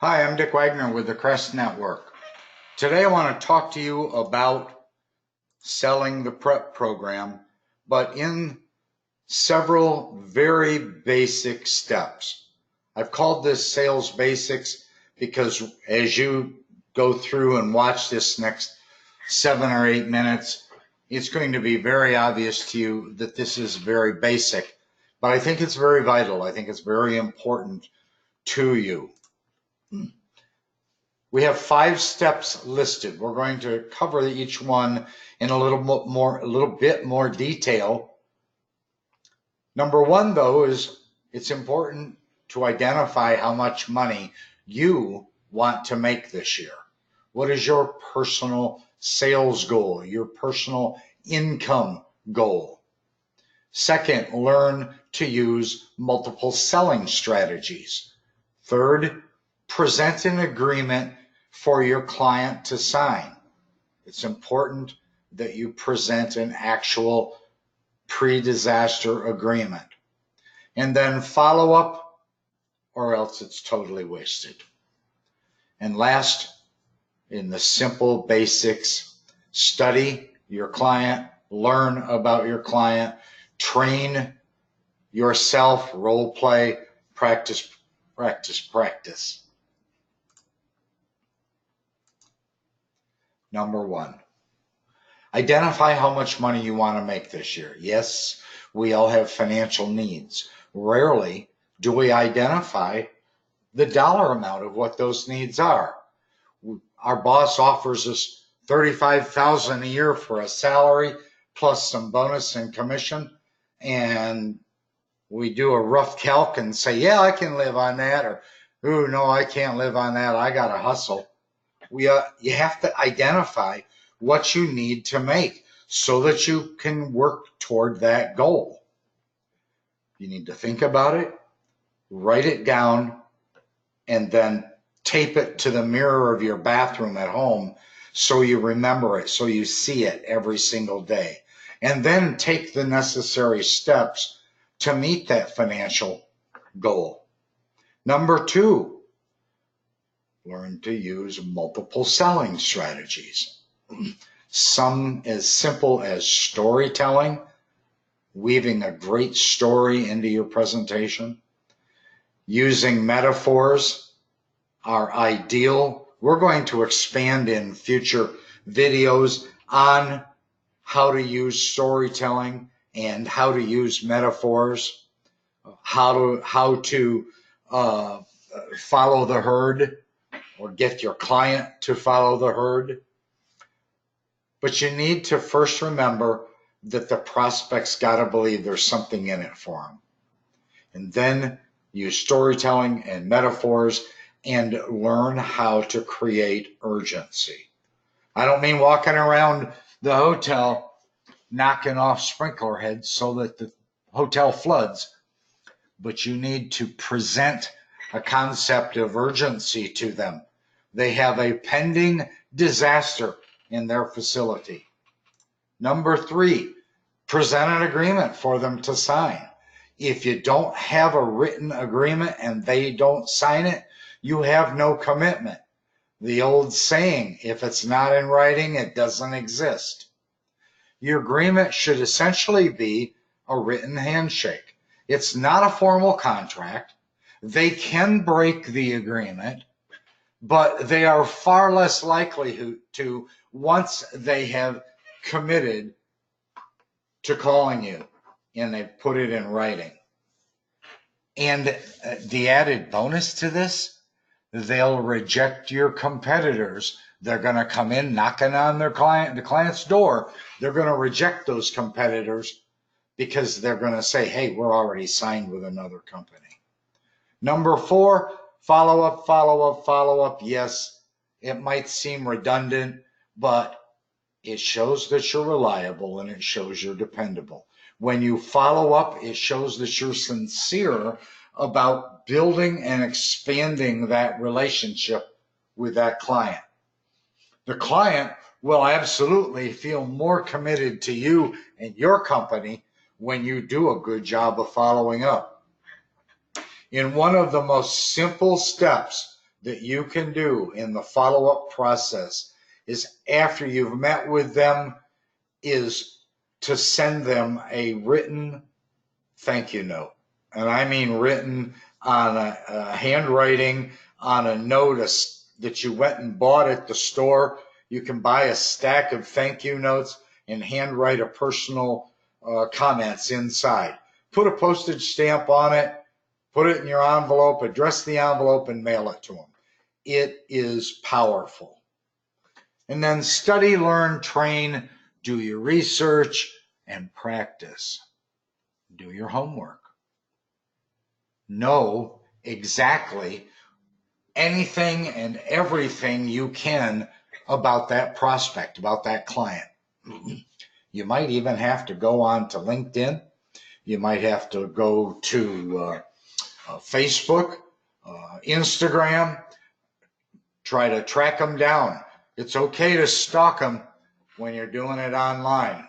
Hi, I'm Dick Wagner with the Crest Network. Today I want to talk to you about selling the prep program, but in several very basic steps. I've called this sales basics because as you go through and watch this next 7 or 8 minutes, it's going to be very obvious to you that this is very basic, but I think it's very vital. I think it's very important to you. We have 5 steps listed. We're going to cover each one in a little bit more detail. Number 1, though, is it's important to identify how much money you want to make this year. What is your personal sales goal, your personal income goal? Second, learn to use multiple selling strategies. Third, present an agreement for your client to sign. It's important that you present an actual pre-disaster agreement. And then follow up, or else it's totally wasted. And last, in the simple basics, study your client, learn about your client, train yourself, role play, practice, practice, practice. Number 1, identify how much money you want to make this year. Yes, we all have financial needs. Rarely do we identify the dollar amount of what those needs are. Our boss offers us $35,000 a year for a salary plus some bonus and commission, and we do a rough calc and say, yeah, I can live on that, or, oh, no, I can't live on that. I got to hustle. You have to identify what you need to make so that you can work toward that goal. You need to think about it, write it down, and then tape it to the mirror of your bathroom at home so you remember it, so you see it every single day. And then take the necessary steps to meet that financial goal. Number 2, learn to use multiple selling strategies. Some as simple as storytelling, weaving a great story into your presentation. Using metaphors are ideal. We're going to expand in future videos on how to use storytelling and how to use metaphors, how to follow the herd, or get your client to follow the herd. But you need to first remember that the prospect's got to believe there's something in it for them. And then use storytelling and metaphors and learn how to create urgency. I don't mean walking around the hotel knocking off sprinkler heads so that the hotel floods, but you need to present a concept of urgency to them. They have a pending disaster in their facility. Number 3, present an agreement for them to sign. If you don't have a written agreement and they don't sign it, you have no commitment. The old saying, if it's not in writing, it doesn't exist. Your agreement should essentially be a written handshake. It's not a formal contract. They can break the agreement, but they are far less likely to once they have committed to calling you and they've put it in writing. And the added bonus to this, they'll reject your competitors. They're going to come in knocking on the client's door. They're going to reject those competitors because they're going to say, hey, we're already signed with another company. Number 4, follow up, follow up, follow up. Yes, it might seem redundant, but it shows that you're reliable and it shows you're dependable. When you follow up, it shows that you're sincere about building and expanding that relationship with that client. The client will absolutely feel more committed to you and your company when you do a good job of following up. In one of the most simple steps that you can do in the follow-up process is, after you've met with them, is to send them a written thank you note. And I mean written on a handwriting, on a notice that you went and bought at the store. You can buy a stack of thank you notes and handwrite a personal comments inside. Put a postage stamp on it, put it in your envelope, address the envelope, and mail it to them. It is powerful. And then study, learn, train, do your research, and practice. Do your homework. Know exactly anything and everything you can about that prospect, about that client. You might even have to go on to LinkedIn. You might have to go to Facebook, Instagram, try to track them down. It's okay to stalk them when you're doing it online.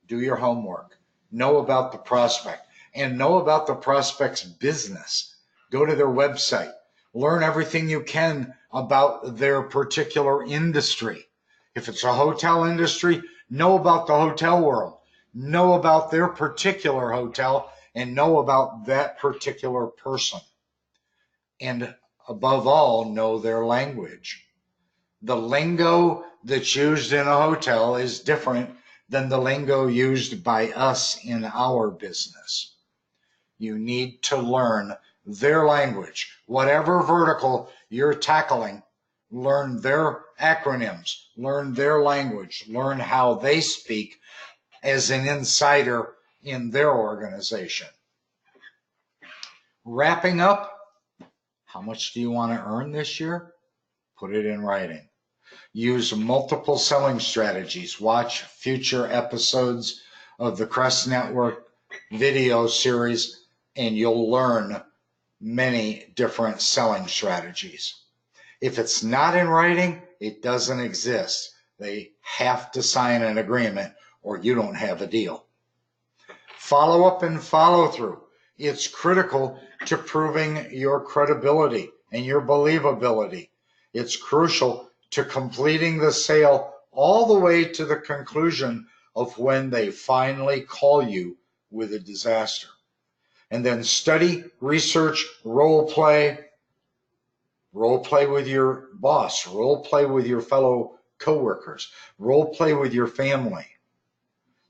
Do your homework. Know about the prospect and know about the prospect's business. Go to their website. Learn everything you can about their particular industry. If it's a hotel industry, know about the hotel world. Know about their particular hotel and know about that particular person. And above all, know their language. The lingo that's used in a hotel is different than the lingo used by us in our business. You need to learn their language. Whatever vertical you're tackling, learn their acronyms, learn their language, learn how they speak as an insider in their organization. Wrapping up, how much do you want to earn this year? Put it in writing. Use multiple selling strategies. Watch future episodes of the Crest Network video series, and you'll learn many different selling strategies. If it's not in writing, it doesn't exist. They have to sign an agreement or you don't have a deal. Follow up and follow through. It's critical to proving your credibility and your believability. It's crucial to completing the sale all the way to the conclusion of when they finally call you with a disaster. And then study, research, role play with your boss, role play with your fellow coworkers, role play with your family.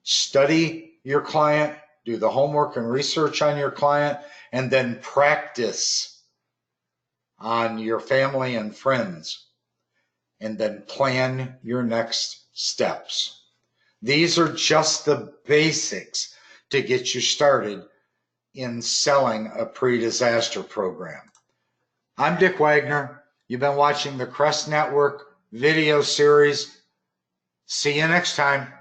Study your client, do the homework and research on your client, and then practice on your family and friends. And then plan your next steps. These are just the basics to get you started in selling a pre-disaster program. I'm Dick Wagner. You've been watching the Crest Network video series. See you next time.